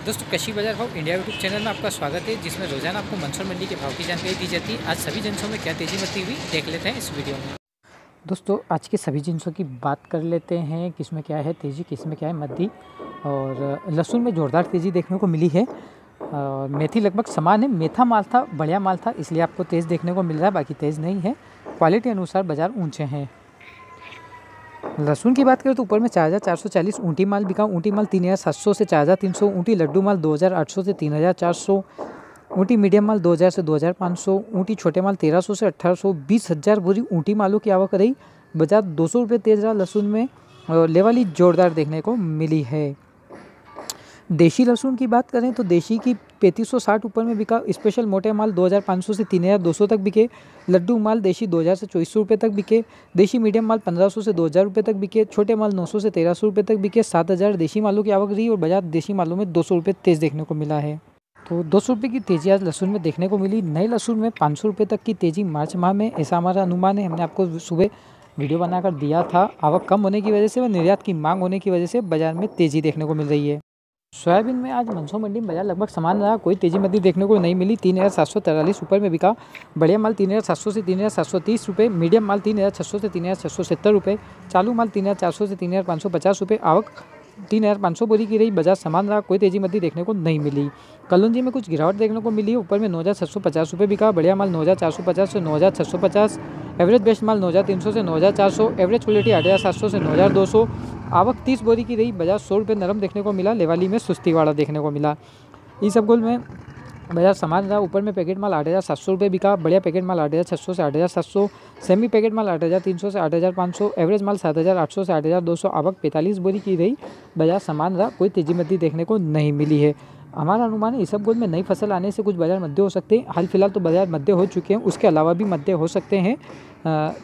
दोस्तों कृषि बाजार भाव इंडिया यूट्यूब चैनल में आपका स्वागत है, जिसमें रोजाना आपको मंसूर मंडी के भाव की जानकारी दी जाती है। आज सभी जिनसों में क्या तेजी बढ़ती हुई देख लेते हैं इस वीडियो में। दोस्तों आज के सभी जिनसों की बात कर लेते हैं, किसमें क्या है तेजी, किसमें क्या है मंदी। और लहसुन में जोरदार तेजी देखने को मिली है। मेथी लगभग समान है। मेथा माल था, बढ़िया माल था, इसलिए आपको तेज़ देखने को मिल रहा है, बाकी तेज़ नहीं है। क्वालिटी अनुसार बाजार ऊँचे हैं। लहसुन की बात करें तो ऊपर में 4440 ऊँटी माल बिका। ऊँटी माल 3700 से 4300, ऊँटी लड्डू माल 2800 से 3400, ऊँटी मीडियम माल 2000 से 2500, ऊँटी छोटे माल 1300 से 1800। 20,000 बोरी ऊँटी मालों की आवक रही। बाजार 200 रुपये तेज रहा लहसुन में, और लेवली जोरदार देखने को मिली है। देशी लहसुन की बात करें तो देशी की 3560 ऊपर में बिका। स्पेशल मोटे माल 2500 से 3200 तक बिके। लड्डू माल देशी 2000 से 2400 रुपये तक बिके। देशी मीडियम माल 1500 से 2000 रुपये तक बिके। छोटे माल 900 से 1300 रुपये तक बिके। 7000 देशी मालों की आवक रही, और बाजार देशी मालों में 200 रुपये तेज़ देखने को मिला है। तो 200 रुपये की तेज़ी आज लहसुन में देखने को मिली। नए लहसुन में 500 रुपये तक की तेज़ी मार्च माह में, ऐसा हमारा अनुमान है। हमने आपको सुबह वीडियो बनाकर दिया था। आवक कम होने की वजह से व निर्यात की मांग होने की वजह से बाजार में तेज़ी देखने को मिल रही है। सोयाबीन में आज मंसूर मंडी में बाजार लगभग समान रहा, कोई तेजी मंदी देखने को नहीं मिली। 3743 ऊपर में बिका। बढ़िया माल 3700 से 3730 रुपये, मीडियम माल 3600 से 3670 रुपये, चालू माल 3400 से 3550 रुपये। आवक 3500 बोरी की रही। बाजार समान रहा, कोई तेजी मंदी देखने को नहीं मिली। कलौंजी में कुछ गिरावट देखने को मिली है। ऊपर में 9750 रुपये बिका। बढ़िया माल 9450 से 9650, एवरेज बेस्ट माल 9300 से 9400, एवरेज क्वालिटी 8700 से 9200। आवक 30 बोरी की रही। बाजार 100 रुपये नरम देखने को मिला। लेवाली में सुस्ती वाला देखने को मिला। ईसबगोल में बाजार समान रहा। ऊपर में पैकेट माल 8700 रुपये बिका। बढ़िया पैकेट माल 8600 से 8700, सेमी पैकेट माल 8300 से 8500, एवरेज माल 7800 से 8200। आवक 45 बोरी की रही। बाजार समान रहा, कोई तेजी मंदी देखने को नहीं मिली है। हमारा अनुमान है ईसबगोल में नई फसल आने से कुछ बाजार मध्य हो सकते हैं। हाल फिलहाल तो बाजार मध्य हो चुके हैं, उसके अलावा भी मध्य हो सकते हैं।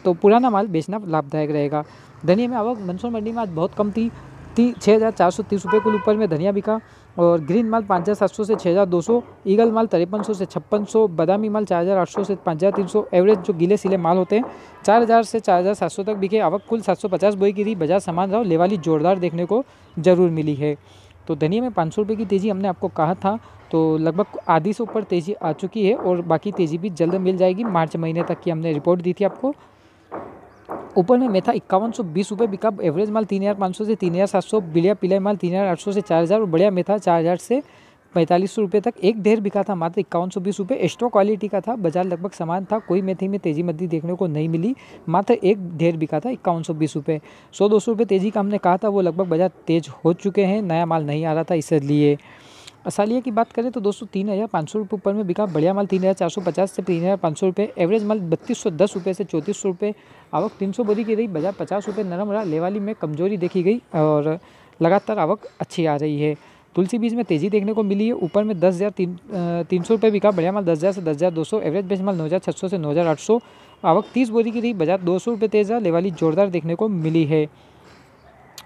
तो पुराना माल बेचना लाभदायक रहेगा। धनिया में आवक मंसूर मंडी में आज बहुत कम थी। 6430 रुपये कुल ऊपर में धनिया बिका। और ग्रीन माल 5700 से 6200, ईगल माल 5300 से 5600, बादामी माल 4800 से 5300। एवरेज जो गीले सीले माल होते हैं 4000 से 4700 तक बिके। आवक कुल 750 बोरी की रही। बाजार समान रहा, लेवाली जोरदार देखने को जरूर मिली है। तो धनिया में 500 रुपये की तेज़ी हमने आपको कहा था, तो लगभग आधी से ऊपर तेज़ी आ चुकी है, और बाकी तेज़ी भी जल्द मिल जाएगी। मार्च महीने तक की हमने रिपोर्ट दी थी आपको। ऊपर में मेथा 5120 रुपये बिका। एवरेज माल 3500 से 3700, बिलिया पिलाई माल 3800 से 4000, और बढ़िया मेथा 4000 से 4500 रुपये तक। एक ढेर बिका था मात्र 5120 रुपये। एक्स्ट्रा क्वालिटी का था। बाजार लगभग समान था, कोई मेथी में तेजी मंदी देखने को नहीं मिली। मात्र एक ढेर बिका था 5120 रुपये। 100-200 रुपये तेजी का हमने कहा था, वो लगभग बाजार तेज हो चुके हैं। नया माल नहीं आ रहा था, इसलिए। असालिया की बात करें तो दोस्तों 3500 रुपये ऊपर में बिका। बढ़िया माल 3450 से 3500 रुपये, एवरेज माल 3210 रुपये से 3400 रुपये। आवक 300 बोरी की रही। बाजार 50 रुपये नरम रहा। लेवाली में कमजोरी देखी गई, और लगातार आवक अच्छी आ रही है। तुलसी बीज में तेजी देखने को मिली है। ऊपर में 10,300 रुपये बिका। बढ़िया माल 10,000 से 10,200, एवरेज बेच माल 9,600 से 9,800। आवक 30 बोरी की रही। बाजार 200 रुपये तेज रहा। लेवाली जोरदार देखने को मिली है।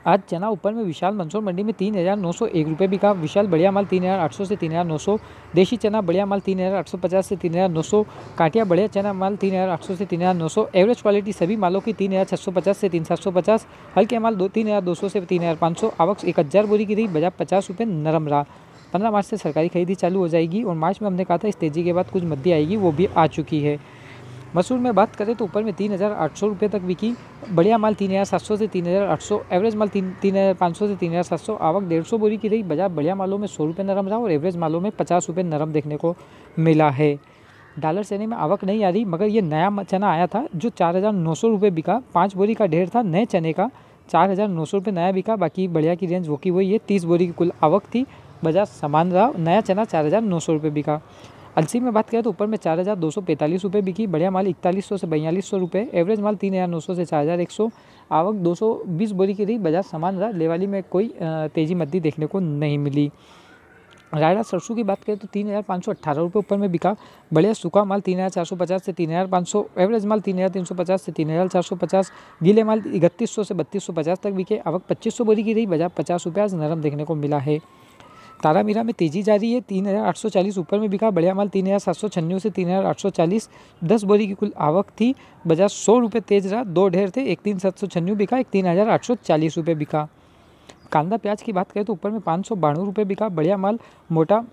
आज चना ऊपर में विशाल मंसूर मंडी में 3,901 रुपये बिका। विशाल बढ़िया माल 3,800 से 3,900, देशी चना बढ़िया माल 3,850 से 3,900, काटिया बढ़िया चना माल 3,800 से 3,900। एवरेज क्वालिटी सभी मालों की 3,650 से 3,750, हल्के माल 3,200 से 3,500। आवक 1,000 बोरी की रही। बाजार 50 रुपये नरम रहा। 15 मार्च से सरकारी खरीदी चालू हो जाएगी, और मार्च में हमने कहा था इस तेजी के बाद कुछ मद्दी आएगी, वो भी आ चुकी है। मसूर में बात करें तो ऊपर में 3,800 रुपये तक बिकी। बढ़िया माल 3,700 से 3,800, एवरेज माल 3,500 से 3,700। आवक 150 बोरी की रही। बाजार बढ़िया मालों में 100 रुपये नरम रहा, और एवरेज मालों में 50 रुपये नरम देखने को मिला है। डॉलर चने में आवक नहीं आ रही, मगर ये नया चना आया था जो 4,900 रुपये बिका। 5 बोरी का ढेर था नए चने का, 4,900 रुपये नया बिका। बाकी बढ़िया की रेंज वो की वही है। 30 बोरी की कुल आवक थी। बाजार समान रहा। नया चना 4,900 रुपये बिका। अलसी में बात करें तो ऊपर में 4,245 रुपये बिकी। बढ़िया माल 4100 से 4200 रुपये, एवरेज माल 3,900 से 4,100। आवक 220 बोरी की रही। बाजार समान रहा। लेवाली में कोई तेजी मद्दी देखने को नहीं मिली। रायड़ा सरसों की बात करें तो 3,518 रुपये ऊपर में बिका। बढ़िया सूखा माल 3,450 से 3,500, एवरेज माल 3,350 से 3,450, गीले माल 3100 से 3250 तक बिके। आवक 2500 बोरी की रही। बाजार 50 रुपये आज नरम देखने को मिला है। तारा मीरा में तेजी जारी है। 3,840 ऊपर में बिका। बढ़िया माल 3,796 से 3,840, 10 बोरी की कुल आवक थी। बाजार 100 रुपये तेज रहा। 2 ढेर थे, एक 3,796 बिका, एक 3,840 रुपये बिका। कांदा प्याज की बात करें तो ऊपर में 592 रुपये बिका, बढ़िया माल मोटा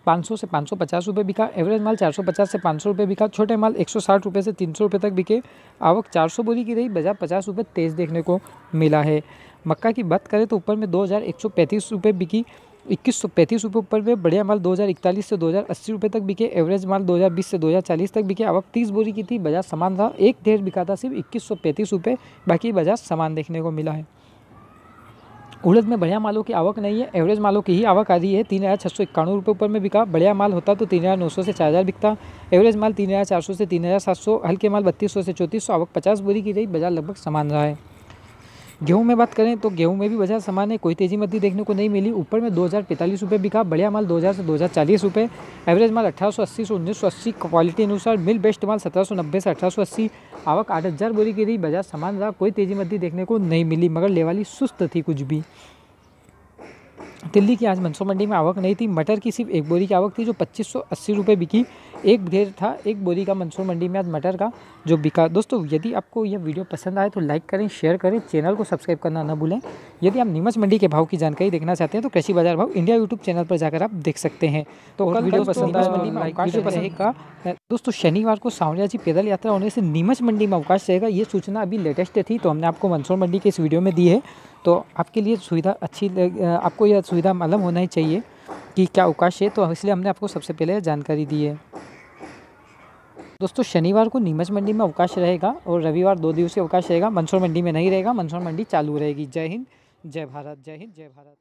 500 से 550 रुपये बिका, एवरेज माल 450 से 500 रुपये बिका, छोटे माल 160 रुपये से 300 रुपये तक बिके। आवक 400 बोरी की रही, बाजार 50 रुपये तेज़ देखने को मिला है। मक्का की बात करें तो ऊपर में 2135 रुपये बिकी, 2135 रुपये ऊपर में, बढ़िया माल 2041 से 2080 रुपये तक बिके, एवरेज माल 2020 से 2040 तक बिके। आवक 30 बोरी की थी, बाजार समान रहा, एक ढेर बिका था सिर्फ 2135 रुपये, बाकी बाजार समान देखने को मिला है। उड़द में बढ़िया मालों की आवक नहीं है, एवरेज मालों की ही आवक आ रही है। 3691 रुपये ऊपर में बिका, बढ़िया माल होता तो 3900 से 4000 बिकता, एवरेज माल 3400 से 3700, हल्के माल 3200 से 3400, आवक 50 बोरी की रही, बाजार लगभग समान रहा है। गेहूं में बात करें तो गेहूं में भी बाजार समान है, कोई तेजी मद्दी देखने को नहीं मिली। ऊपर में 2045 रुपये बिका, बढ़िया माल 2000 से 2040 रुपये, एवरेज माल 1880 से 1980, क्वालिटी अनुसार मिल बेस्ट माल 1790 से 1880, आवक 8000 बोरी की रही, बाजार समान रहा, कोई तेजी मद्दी देखने को नहीं मिली, मगर लेवाली सुस्त थी कुछ भी। दिल्ली की आज मंसूर मंडी में आवक नहीं थी। मटर की सिर्फ एक बोरी की आवक थी जो 2580 रुपये बिकी, एक ढेर था एक बोरी का मंसूर मंडी में आज मटर का जो बिका। दोस्तों यदि आपको यह वीडियो पसंद आए तो लाइक करें, शेयर करें, चैनल को सब्सक्राइब करना न भूलें। यदि आप नीमच मंडी के भाव की जानकारी देखना चाहते हैं तो कृषि बाजार भाव इंडिया यूट्यूब चैनल पर जाकर आप देख सकते हैं। तो कल वीडियो पसंद आए मंडी में अवकाश रहेगा। दोस्तों शनिवार को सांवरिया जी पैदल यात्रा होने से नीमच मंडी में अवकाश रहेगा, ये सूचना अभी लेटेस्ट थी तो हमने आपको मंसूर मंडी के इस वीडियो में दी है। तो आपके लिए सुविधा अच्छी, आपको यह सुविधा मालूम होना ही चाहिए कि क्या अवकाश है, तो इसलिए हमने आपको सबसे पहले जानकारी दी है। दोस्तों शनिवार को नीमच मंडी में अवकाश रहेगा और रविवार 2 दिवसीय अवकाश रहेगा। मंसूर मंडी में नहीं रहेगा, मंसूर मंडी चालू रहेगी। जय हिंद, जय भारत, जय हिंद, जय भारत।